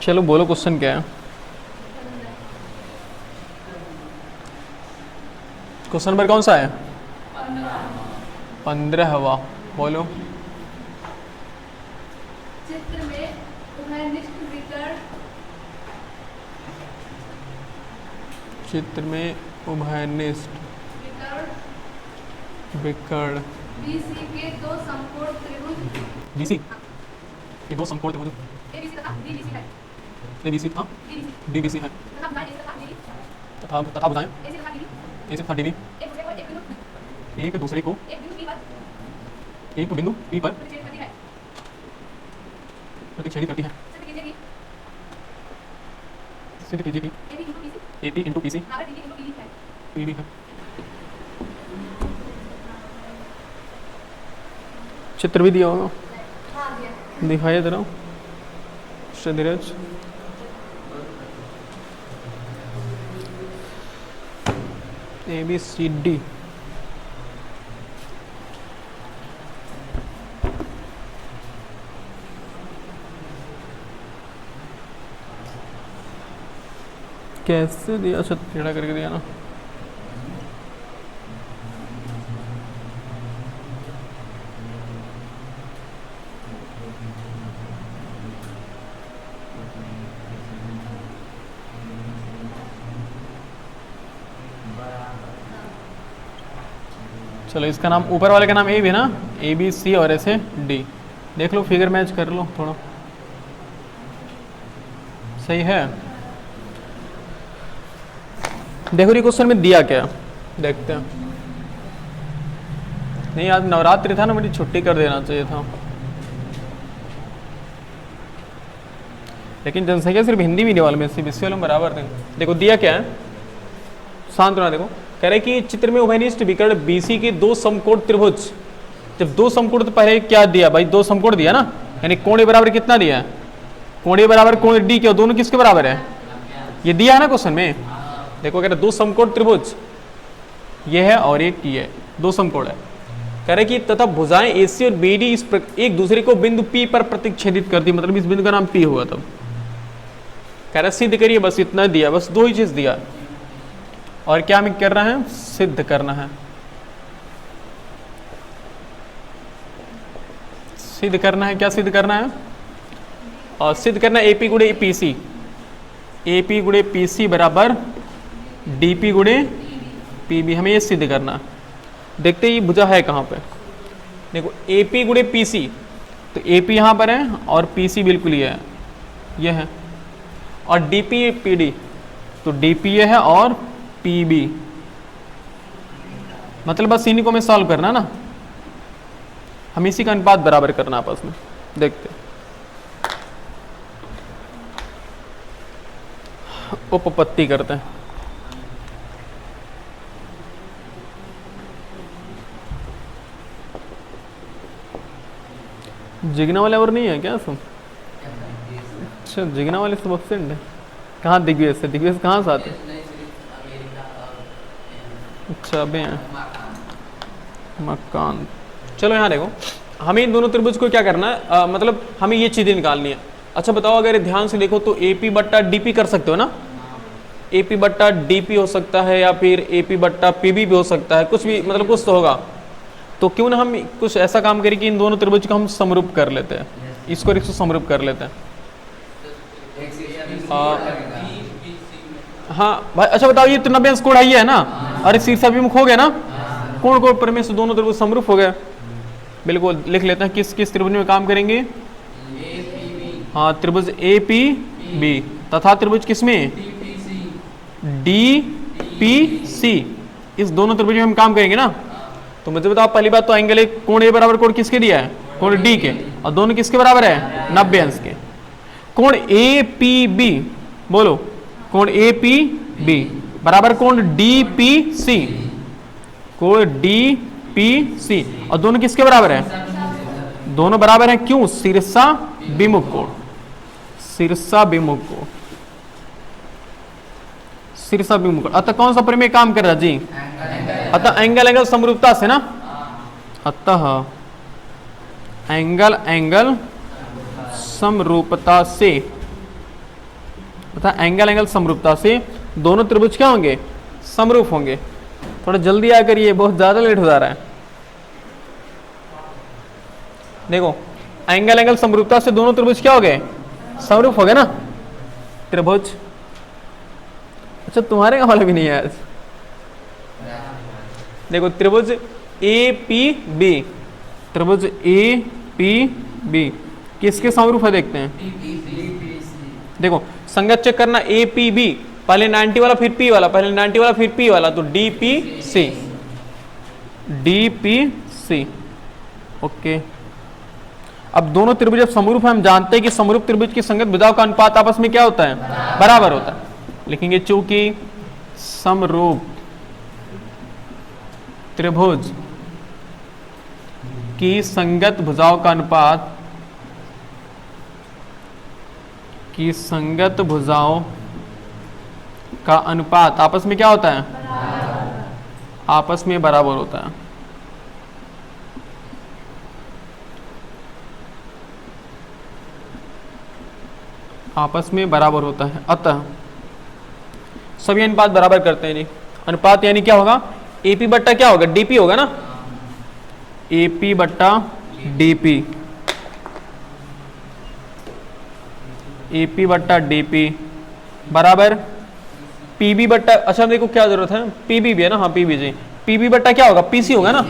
चलो बोलो क्वेश्चन क्या है। क्वेश्चन नंबर कौन सा है? 15वां। बोलो। चित्र में उभयनिष्ठ विकर्ण चित्र में उभयनिष्ठ विकर्ण बीसी के दो समकोण त्रिभुज बीसी ये दो समकोण त्रिभुज एबीसी तथा डीबीसी है। एबीसी तथा डीबीसी है तथा भुजाएं AC तथा DB तथा भुजाएं AC तथा DB ए से तथा डीबी एक दूसरे को एक बिंदु P पर प्रतिच्छेद करती है। प्रतिच्छेदित करती है। सिद्ध कीजिए कि AP इंटू PC PB है। चित्र भी दिया होगा, दिखाइए जरा धीरज। ABCD कैसे दिया? अच्छा टेढ़ा करके दिया ना। चलो इसका नाम, ऊपर वाले का नाम ए भी है ना, ABC और ऐसे D। देख लो, फिगर मैच कर लो थोड़ा, सही है। देखो ये क्वेश्चन में दिया क्या, देखते हैं। नहीं आज नवरात्रि था ना, मेरी छुट्टी कर देना चाहिए था, लेकिन जनसंख्या सिर्फ हिंदी मीडियम वाले में CBSE वाले में बराबर थे। देखो दिया क्या है, शांत रहना। देखो कह रहे कि चित्र में उभयनिष्ठ विकर्ण BC के दो समकोण त्रिभुज। जब दो समकोण, तो पहले क्या दिया भाई, दो समकोण दिया ना, यानी कोण A बराबर कितना दिया है, कोण A बराबर कोण D के, दोनों किसके बराबर है, ये दिया है ना क्वेश्चन में। देखो कह रहे दो समकोण त्रिभुज, ये है और एक ये, दो समकोण है। कह रहे कि तथा भुजाएं AC और BD एक दूसरे को बिंदु P पर प्रतिच्छेदित करती, मतलब इस बिंदु का नाम P हुआ। तब कह रहे सिद्ध करिए, बस इतना दिया, बस दो ही चीज दिया। और क्या हमें कर रहा है, सिद्ध करना है, सिद्ध करना है। क्या सिद्ध करना है? और सिद्ध करना है AP गुणे PC, AP गुणे PC बराबर DP गुणे PB, हमें ये सिद्ध करना। देखते ही भुजा है कहाँ पे। देखो AP गुणे PC, तो AP यहाँ पर है और PC बिल्कुल ये है, ये है। और DP PD, तो DP ये है और PB, मतलब बस इन्हीं को हमें सॉल्व करना ना, हम इसी का अनुपात बराबर करना आपस में। देखते उपपत्ति करते हैं। जिगना वाले और नहीं है क्या सब? अच्छा जिगना वाले सब एब्सेंट है। कहाँ दिग्विजय से? दिग्विजय कहाँ से आते? अच्छा अबे हैं मकान। चलो यहाँ देखो, हमें इन दोनों त्रिभुज को क्या करना है, मतलब हमें ये चीजें निकालनी है। अच्छा बताओ, अगर ध्यान से देखो तो AP बट्टा DP कर सकते हो ना, AP बट्टा DP हो सकता है या फिर AP बट्टा PB भी हो सकता है, कुछ भी, मतलब कुछ तो होगा। तो क्यों ना हम कुछ ऐसा काम करें कि इन दोनों त्रिभुज को हम समरूप कर लेते हैं, इसको और इसको समरूप कर लेते हैं। हाँ भाई, अच्छा बताओ, ये त्रिनव्यांश कोण है ना, अरे शीर्षाभिमुख हो गया ना, कोण को परमेश दोनों त्रिभुज समरूप हो गया। बिल्कुल लिख लेते हैं, किस किस त्रिभुज में काम करेंगे। हाँ त्रिभुज APB तथा त्रिभुज किसमें, DPC, इस दोनों त्रिभुज में हम काम करेंगे ना। तो मुझे बताओ, पहली बात तो एंगल कोण A बराबर कोण किसके दिया है, कोण D के, और दोनों किसके बराबर है, 90 अंश के। कोण APB, बोलो, कोण APB बराबर कोण DPC, कोण DPC, और दोनों किसके बराबर है, दोनों बराबर हैं। क्यों? शीर्षा विमुख कोण, शीर्षा विमुख कोण, शीर्षा विमुख। अतः कौन सा प्रमेय काम कर रहा जी, अतः एंगल एंगल समरूपता से ना, अतः एंगल एंगल समरूपता से तथा एंगल एंगल समरूपता से दोनों त्रिभुज क्या होंगे, समरूप होंगे। थोड़ा जल्दी आकर, ये बहुत ज्यादा लेट हो जा रहा है। देखो एंगल एंगल समरूपता से दोनों त्रिभुज क्या हो गए, समरूप हो गए ना त्रिभुज। अच्छा तुम्हारे का वाला भी नहीं है आज। देखो त्रिभुज ए पी बी, त्रिभुज ए पी बी किसके समरूप है देखते हैं। देखो संगत चेक करना, ए पी बी, पहले 90 वाला फिर पी वाला, पहले 90 वाला फिर पी वाला, तो D P C, D P C. Okay, अब दोनों त्रिभुज जब समरूप है, हम जानते हैं कि समरूप त्रिभुज की संगत भुजाओं का अनुपात आपस में क्या होता है, बराबर होता है। लिखेंगे चूंकि समरूप त्रिभुज की संगत भुजाओं का अनुपात, की संगत भुजाओं का अनुपात आपस में क्या होता है, आपस में बराबर होता है। आपस में बराबर होता है। अतः सभी अनुपात बराबर करते हैं। नहीं अनुपात यानी क्या होगा, एपी बट्टा क्या होगा, डीपी होगा ना, एपी बट्टा डीपी, एपी बट्टा डीपी बराबर पीबी बट्टा, अच्छा देखो क्या जरूरत है, पीबी भी है ना, हाँ पीबी जी, पीबी बट्टा क्या होगा, पीसी होगा ना।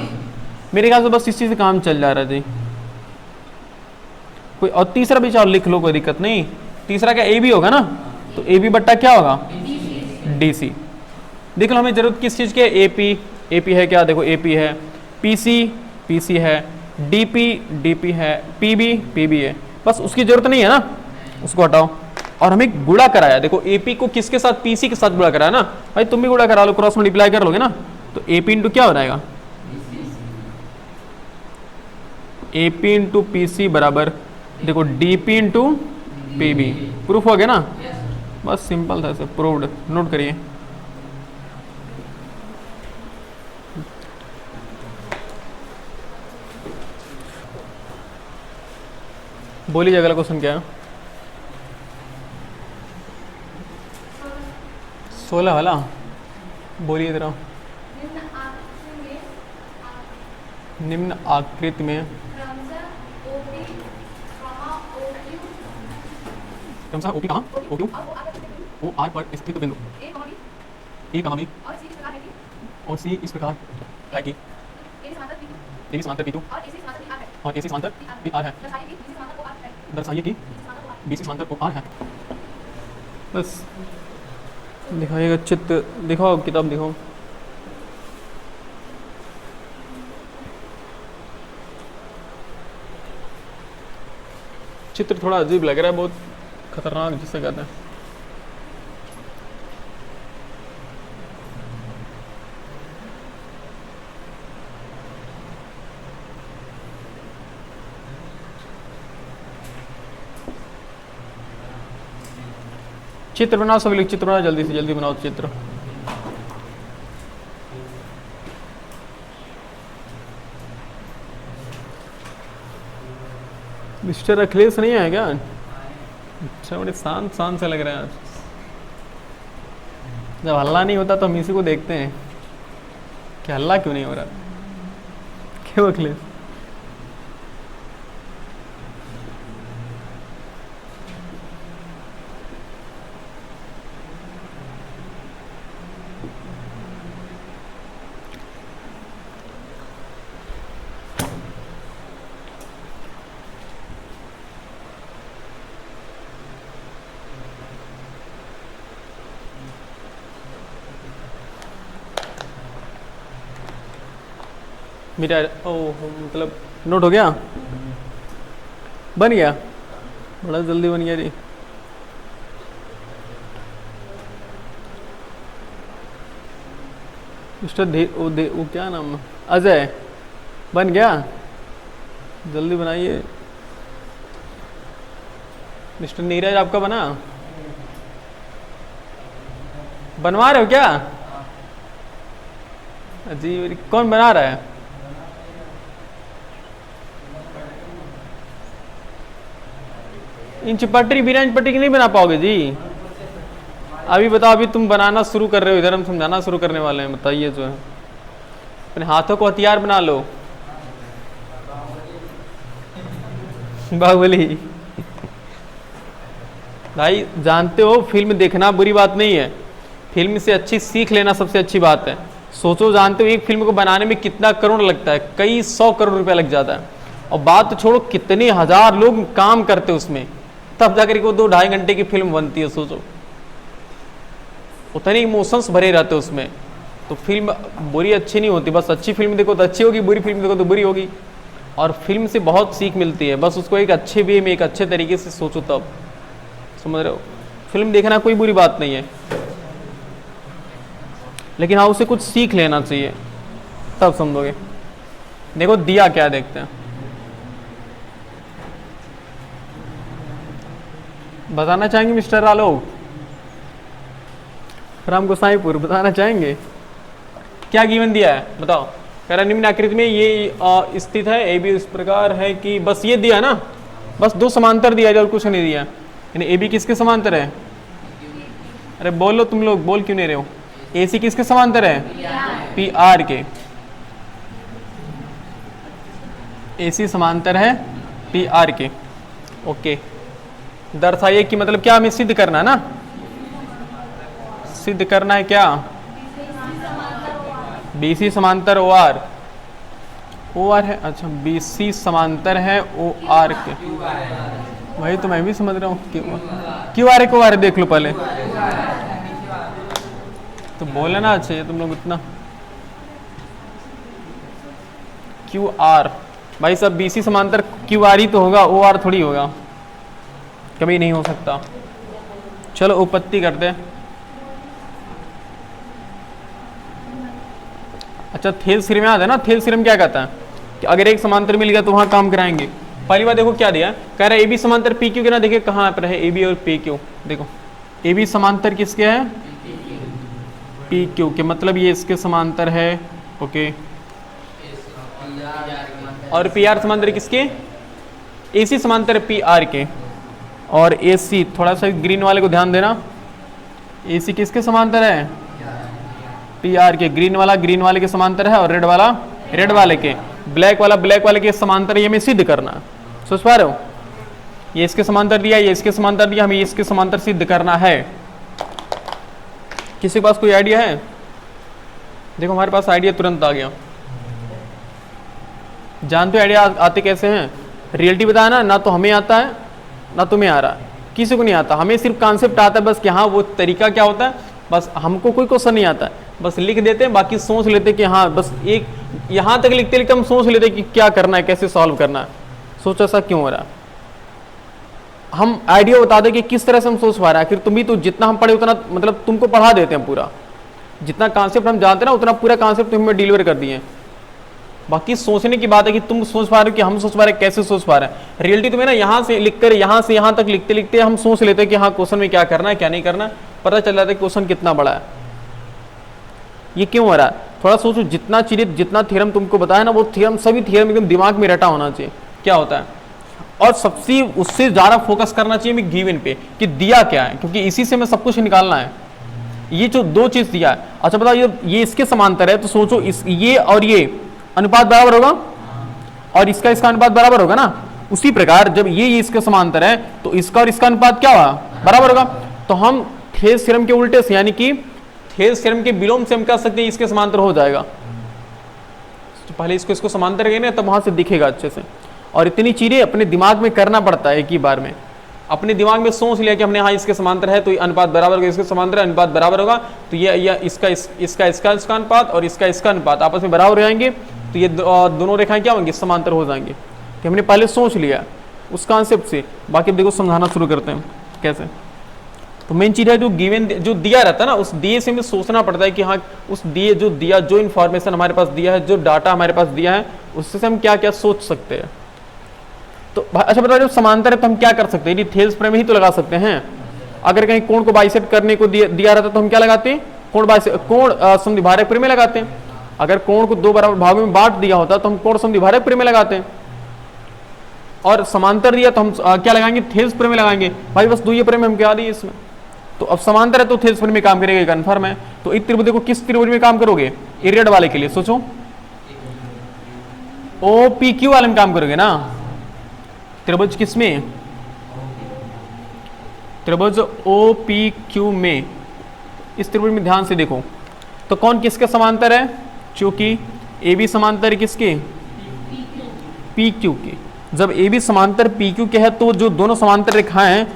मेरे ख्याल से बस इस चीज से काम चल जा रहा है जी। कोई और तीसरा भी चाहो लिख लो, कोई दिक्कत नहीं। तीसरा क्या ए बी होगा ना, तो ए बी बट्टा क्या होगा, डी सी। देख लो हमें जरूरत किस चीज की है, एपी, एपी है क्या, देखो एपी है, पीसी, पीसी है, डीपी, डीपी है, पीबी, पीबी है, बस उसकी जरूरत नहीं है ना, उसको हटाओ। और हमें गुणा कराया, देखो एपी को किसके साथ, पीसी के साथ गुणा कराया ना, भाई तुम भी गुणा करा लो, क्रॉस मल्टीप्लाई कर लोगे ना, तो एपी इंटू क्या हो जाएगा, एपी इंटू पीसी बराबर देखो डीपी इंटू पीबी। प्रूफ हो गया ना, बस सिंपल था, ऐसे प्रूव्ड। नोट करिए, बोलिए अगला क्वेश्चन क्या है, 16 वाला, बोलिए जरा। निम्न आकृति में क्रमशः ओपी कहाँ, ओ क्यू, ओ आर पर स्थित बिंदु ए कहाँ भी और सी इस प्रकार है कि ए समांतर पी2 और ए सी समांतर पी आर है। दर्शाइए कि बी सी समांतर ओ आर है। बस दिखाइएगा चित्र, दिखाओ किताब दिखाओ। चित्र थोड़ा अजीब लग रहा है, बहुत खतरनाक जिसे कहते हैं। चित्र बनाओ सभी लोग, चित्र बनाओ, जल्दी से जल्दी बनाओ चित्र। मिस्टर अखिलेश नहीं है क्या? अच्छा, बड़े शांत शांत से लग रहे हैं आज। जब हल्ला नहीं होता तो हम इसी को देखते हैं कि हल्ला क्यों नहीं हो रहा, क्यों अखिलेश? मेरा मतलब नोट हो गया, बन गया, बड़ा जल्दी बन गया जी। मिस्टर वो क्या नाम, अजय, बन गया, जल्दी बनाइए। मिस्टर नीरज आपका बना, बनवा रहे हो क्या? अजीब, कौन बना रहा है? इंच पटरी बिना इंच पटरी की नहीं बना पाओगे जी। अभी बताओ, अभी तुम बनाना शुरू कर रहे हो, इधर हम समझाना शुरू करने वाले हैं। बताइए जो है, अपने हाथों को हथियार बना लो। बाहुबली भाई, जानते हो फिल्म देखना बुरी बात नहीं है, फिल्म से अच्छी सीख लेना सबसे अच्छी बात है। सोचो, जानते हो एक फिल्म को बनाने में कितना करोड़ लगता है, कई 100 करोड़ रुपया लग जाता है। और बात तो छोड़ो, कितने हजार लोग काम करते उसमें, तब जाकर के वो 2-2.5 घंटे की फिल्म बनती है। सोचो, उतने इमोशंस भरे रहते उसमें। तो फिल्म बुरी अच्छी नहीं होती, बस अच्छी फिल्म देखो तो अच्छी होगी, बुरी फिल्म देखो तो बुरी होगी। और फिल्म से बहुत सीख मिलती है, बस उसको एक अच्छे वे में, एक अच्छे तरीके से सोचो तब। समझ रहे हो, फिल्म देखना कोई बुरी बात नहीं है, लेकिन हाँ उसे कुछ सीख लेना चाहिए, तब समझोगे। देखो दिया क्या देखते हैं, बताना चाहेंगे मिस्टर आलोक? राम गोसाईपुर बताना चाहेंगे क्या गिवन दिया है, बताओ। कह रहा निम्न आकृति में ये स्थित है, ए बी इस प्रकार है कि, बस ये दिया ना, बस 2 समांतर दिया और कुछ नहीं दिया। यानी ए बी किसके समांतर है? अरे बोलो तुम लोग, बोल क्यों नहीं रहे हो? ए सी किसके समांतर है? पी आर के। ए सी समांतर है पी आर के। ओके, दर्शाइए कि मतलब क्या हमें सिद्ध करना है ना, सिद्ध करना है क्या? BC समांतर OR, OR है, अच्छा BC समांतर है OR के, वही तो मैं भी समझ रहा हूँ। QR है, OR देख लो पहले तो बोलना चाहिए तुम लोग इतना। QR भाई सब BC समांतर QR ही तो होगा, OR थोड़ी होगा, कभी नहीं हो सकता। चलो उपपत्ति करते हैं। अच्छा, थेल्स थ्योरम याद है ना? थेल्स थ्योरम क्या कहता है कि अगर एक समांतर मिल गया तो वहां काम कराएंगे। पहली बात देखो क्या दिया, कह रहा है AB समांतर PQ के ना, देखिए कहाँ पर है AB और PQ। देखो AB समांतर किसके है? PQ के, मतलब ये इसके समांतर है। ओके, और PR समांतर किसके? AC समांतर PR के। और AC, थोड़ा सा ग्रीन वाले को ध्यान देना, AC किसके समांतर है? PR के। ग्रीन वाले के समांतर है, और रेड वाले के, ब्लैक वाले के समांतर। ये हमें सिद्ध करना, सोच पा रहे हो? ये इसके समांतर दिया, ये इसके समांतर दिया, हमें इसके समांतर सिद्ध करना है। किसी के पास कोई आइडिया है? देखो हमारे पास आइडिया तुरंत आ गया। जानते हो आइडिया आते कैसे हैं? रियलिटी बताया ना, ना तो हमें आता है ना तुम्हें आ रहा है, किसी को नहीं आता। हमें सिर्फ कॉन्सेप्ट आता है बस कि हाँ वो तरीका क्या होता है, बस हमको कोई क्वेश्चन नहीं आता है, बस लिख देते हैं, बाकी सोच लेते हैं कि हाँ बस एक यहाँ तक लिखते लिखते हम सोच लेते हैं कि क्या करना है, कैसे सॉल्व करना है। सोचो ऐसा क्यों हो रहा है? हम आइडिया बता दें कि किस तरह से हम सोच पा रहे हैं। आखिर तुम भी तो जितना हम पढ़े उतना, मतलब तुमको पढ़ा देते हैं पूरा, जितना कॉन्सेप्ट हम जानते हैं ना उतना पूरा कॉन्सेप्ट तुम्हें डिलीवर कर दिए। बाकी सोचने की बात है कि तुम सोच पा रहे हो कि हम सोच पा रहे हैं, कैसे सोच पा रहे हैं। रियलिटी तुम्हें ना यहाँ से लिखकर यहाँ से यहाँ तक लिखते लिखते हम सोच लेते हैं कि हाँ क्वेश्चन में क्या करना है क्या नहीं करना, पता चल जाता है क्वेश्चन कितना बड़ा है। ये क्यों हो रहा है? थोड़ा सोचो, जितना चीजें, जितना थ्योरम तुमको बताया ना, वो थ्योरम, सभी थ्योरम एकदम दिमाग में रटा होना चाहिए क्या होता है, और सबसे उससे ज्यादा फोकस करना चाहिए हमें गिवन पे कि दिया क्या है, क्योंकि इसी से हमें सब कुछ निकालना है। ये जो 2 चीज दिया है, अच्छा बताओ ये इसके समांतर है, तो सोचो इस ये और ये अनुपात बराबर होगा, और इसका अनुपात बराबर होगा ना। उसी प्रकार जब ये इसके समांतर है तो इसका और इसका अनुपात क्या होगा? बराबर होगा। तो हम थेल्स थ्योरम के उल्टे से, यानी कि थेल्स थ्योरम के विलोम से हम कह सकते हैं इसके समांतर हो जाएगा। तो पहले इसको समांतर करेंगे तब वहां से दिखेगा अच्छे से। और इतनी चीजें अपने दिमाग में करना पड़ता है एक ही बार में। अपने दिमाग में सोच लिया कि हमने हाँ इसके समांतर है तो ये अनुपात बराबर होगा, इसके समांतर है अनुपात बराबर होगा, तो ये इसका अनुपात और इसका अनुपात आपस में बराबर हो जाएंगे, तो ये दोनों रेखाएं क्या होंगी? समांतर हो जाएंगे। कि हमने पहले सोच लिया उस कॉन्सेप्ट से। बाकी अब देखो समझाना शुरू करते हैं कैसे। तो मेन चीज है जो गिवन, जो दिया रहता है ना, उस दिए से हमें सोचना पड़ता है कि हाँ उस दिए जो दिया, जो इन्फॉर्मेशन हमारे पास दिया है, जो डाटा हमारे पास दिया है, उससे हम क्या क्या सोच सकते हैं। तो अच्छा बताओ, जब समांतर है तो हम क्या कर सकते हैं? यदि थेल्स प्रमेय ही तो लगा सकते हैं। अगर कहीं कोण को बाइसेक्ट करने को दिया रहता तो हम क्या लगाते हैं? कोण समद्विभाजक प्रमेय लगाते हैं। अगर कोण को 2 बराबर भागों में बांट दिया होता तो हम कोण समद्विभाजक प्रमेय लगाते हैं। और समांतर दिया तो हम क्या लगाएंगे? थेल्स प्रमेय लगाएंगे। भाई बस 2 प्रमेय हम क्या दिए इसमें, तो अब समांतर है तो थेल्स प्रमेय काम करेगा, ये कन्फर्म है। तो इस त्रिभुज को किस त्रिभुज में काम करोगे? इरियड वाले के लिए सोचो, OPQ वाले में काम करोगे ना। त्रिभुज किसमें? त्रिभुज OPQ में। इस त्रिभुज में ध्यान से देखो तो कौन किसके समांतर है? चूंकि AB समांतर है किसके? PQ के। जब AB समांतर PQ के है तो जो दोनों समांतर रेखाएं हैं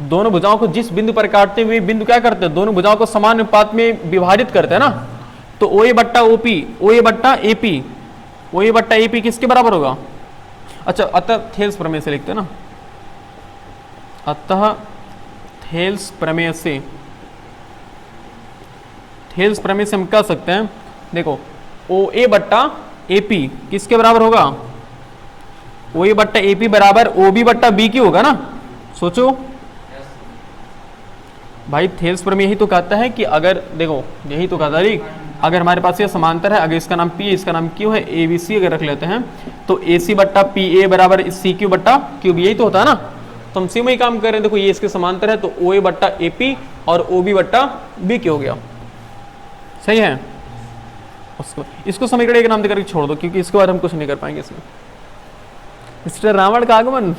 दोनों भुजाओं को जिस बिंदु पर काटते हुए बिंदु क्या करते हैं? दोनों भुजाओं को समान अनुपात में विभाजित करते हैं ना। तो OA बट्टा OP, OA बट्टा AP, OA बट्टा AP किसके बराबर होगा? अच्छा, अतः थेल्स प्रमेय से लिखते हैं ना। अतः थेल्स प्रमेय से, थेल्स प्रमेय से हम कह सकते हैं, देखो OA बट्टा AP किसके बराबर होगा? OA बट्टा AP बराबर OB बट्टा BQ होगा ना। सोचो भाई, थेल्स प्रमेय यही तो कहता है कि अगर देखो, यही तो कहता है अगर हमारे पास ये समांतर है, अगर इसका नाम P है इसका नाम Q है, ABC अगर रख लेते हैं तो AC बट्टा PA बराबर CQ बट्टा QB, यही तो होता है ना। तो हम सेम ही काम कर रहे हैं। देखो ये इसके समांतर है तो OA बट्टा AP और OB बट्टा BQ हो गया, सही है। उसको इसको समीकरण के नाम देकर छोड़ दो क्योंकि इसके बाद हम कुछ नहीं कर पाएंगे इसमें। मिस्टर रावण का आगमन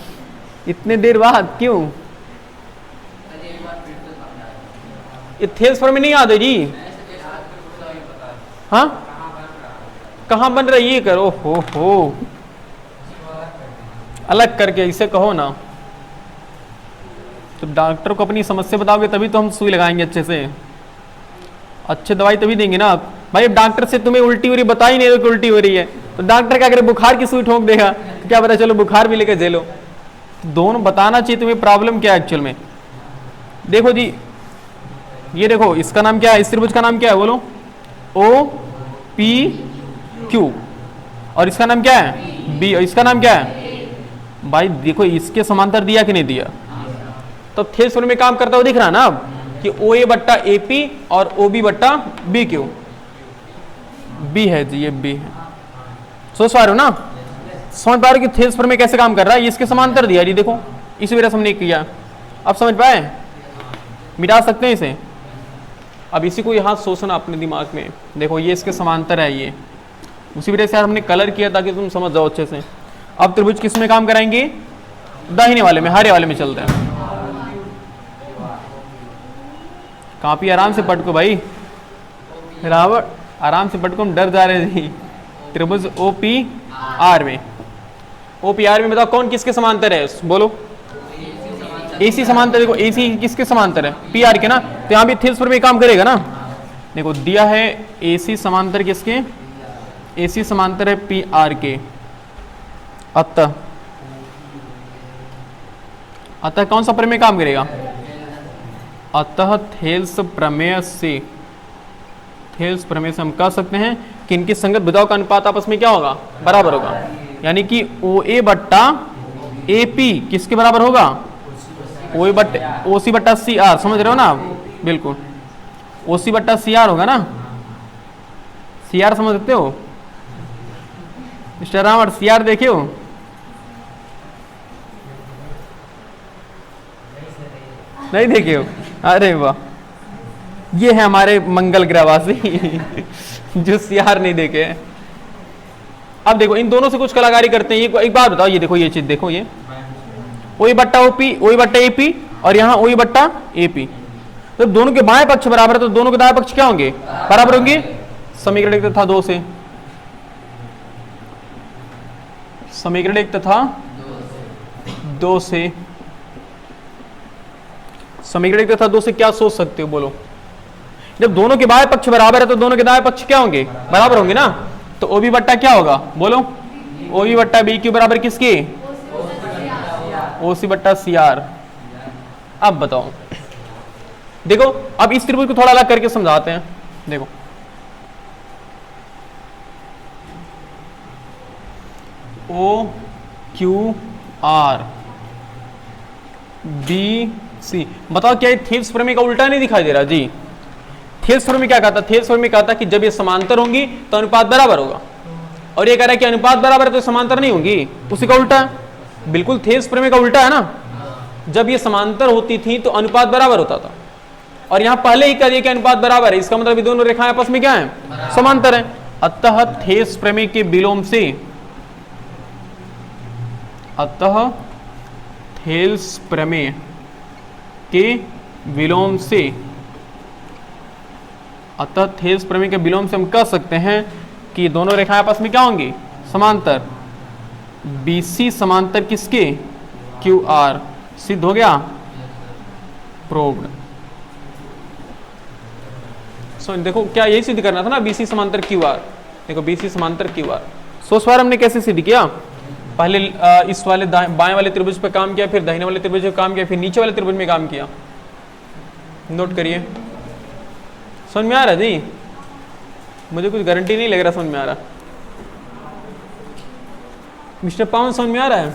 इतने देर बाद क्यों? ये थेल्स प्रमेय नहीं याद है जी? हाँ, कहाँ बन रही है? करो हो अलग करके इसे कहो ना। तो डॉक्टर को अपनी समस्या बताओगे तभी तो हम सुई लगाएंगे अच्छे से, अच्छे दवाई तभी देंगे ना। भाई अब डॉक्टर से तुम्हें उल्टी हो रही बता ही नहीं रहे कि उल्टी हो रही है, तो डॉक्टर क्या करे? बुखार की सुई ठोक देगा तो क्या पता चलो बुखार भी लेकर झेलो। दोनों बताना चाहिए तुम्हें प्रॉब्लम क्या है एक्चुअल में। देखो जी, ये देखो इसका नाम क्या है? इस त्रिभुज का नाम क्या है बोलो? OPQ। और इसका नाम क्या है? B। और इसका नाम क्या है? भाई देखो इसके समांतर दिया कि नहीं दिया? तो थेल्स प्रमेय में काम करता हुआ दिख रहा ना अब कि OA बट्टा AP और OB बट्टा BQ। B है जी, ये B है। सोच पा रहे हो ना? समझ पा रहे हो कि थेल्स प्रमेय कैसे काम कर रहा है? ये इसके समांतर दिया जी, देखो इसी वजह से हमने किया। अब समझ पाए? मिटा सकते हैं इसे। अब इसी को यहाँ सोचना अपने दिमाग में। देखो ये इसके समांतर है, ये उसी वजह से हमने कलर किया ताकि तुम समझ जाओ अच्छे से। अब त्रिभुज किस में काम कराएंगे? दाहिने वाले में, हरे वाले में चलते हैं। कापी आराम से पटको भाई, रावण आराम से पटको, हम डर जा रहे थे। त्रिभुज OPR में, OPR में बताओ कौन किसके समांतर है? बोलो। AC समांतर। देखो AC किसके समांतर है? PR के ना। तो यहाँ भी थेल्स प्रमेय काम करेगा ना। देखो दिया है AC समांतर किसके? AC समांतर है PR के। अतः कौन सा प्रमेय काम करेगा? अतः थेल्स प्रमेय से, थेल्स प्रमेय से हम कह सकते हैं कि इनकी संगत भुजाओं का अनुपात आपस में क्या होगा? बराबर होगा। यानी कि OA बट्टा AP किसके बराबर होगा? OA बट्टा OC बट्टा CR। समझ रहे हो ना आप? बिल्कुल OC बट्टा CR होगा ना। CR समझ सकते हो? मिस्टर रावण CR देखे हो? नहीं देखे हो? अरे वाह, ये है हमारे मंगल ग्रहवासी जो CR नहीं देखे हैं। अब देखो इन दोनों से कुछ कलाकारी करते हैं। ये एक बात बताओ, ये देखो ये चीज देखो, ये OA बट्टा OP, OA बट्टा AP और यहाँ OA बट्टा AP। तो दोनों के बाएं पक्ष बराबर है तो दोनों के दाएं पक्ष क्या होंगे? बराबर होंगे। समीकरण एक तथा 2 से, समीकरण एक तथा 2 से, समीकरण एक तथा 2 से क्या सोच सकते हो बोलो? जब दोनों के बाएं पक्ष बराबर है तो दोनों के दाएं पक्ष क्या होंगे? बराबर होंगे ना। तो OB बट्टा क्या होगा बोलो? OB बट्टा BQ बराबर किसके? OC बट्टा CR। अब बताओ, देखो अब इस त्रिभुज को थोड़ा अलग करके समझाते हैं। देखो OQR BC, बताओ क्या ये थेल्स प्रमेय का उल्टा नहीं दिखाई दे रहा जी? थेल्स प्रमेय क्या कहता? थेल्स प्रमेय कहता कि जब ये समांतर होंगी तो अनुपात बराबर होगा, और ये कह रहा है कि अनुपात बराबर है तो समांतर नहीं होंगी, उसी का उल्टा है। बिल्कुल थेल्स प्रमेय का उल्टा है ना। जब ये समांतर होती थी तो अनुपात बराबर होता था, और यहां पहले ही कह दिया कि अनुपात बराबर है, इसका मतलब ये दोनों रेखाएं आपस में क्या है, समांतर है। अतः थेस प्रमेय के विलोम से, अतः थेल्स प्रमेय के विलोम से, अतः थेल्स प्रमेय के विलोम से हम कह सकते हैं कि ये दोनों रेखाएं आपस में क्या होंगी, समांतर। BC समांतर किसके, QR। सिद्ध हो गया, प्रूव्ड। सो देखो क्या यही सिद्ध करना था ना, BC समांतर QR। देखो BC समांतर QR। सो उस बार हमने कैसे सिद्ध किया, पहले इस वाले बाएं वाले त्रिभुज पे काम किया, फिर दाहिने वाले त्रिभुज पे काम किया, फिर नीचे वाले त्रिभुज में काम किया। नोट करिए, समझ में आ रहा है जी? मुझे कुछ गारंटी नहीं लग रहा समझ में आ रहा। मिस्टर पावन समझ में आ रहा है?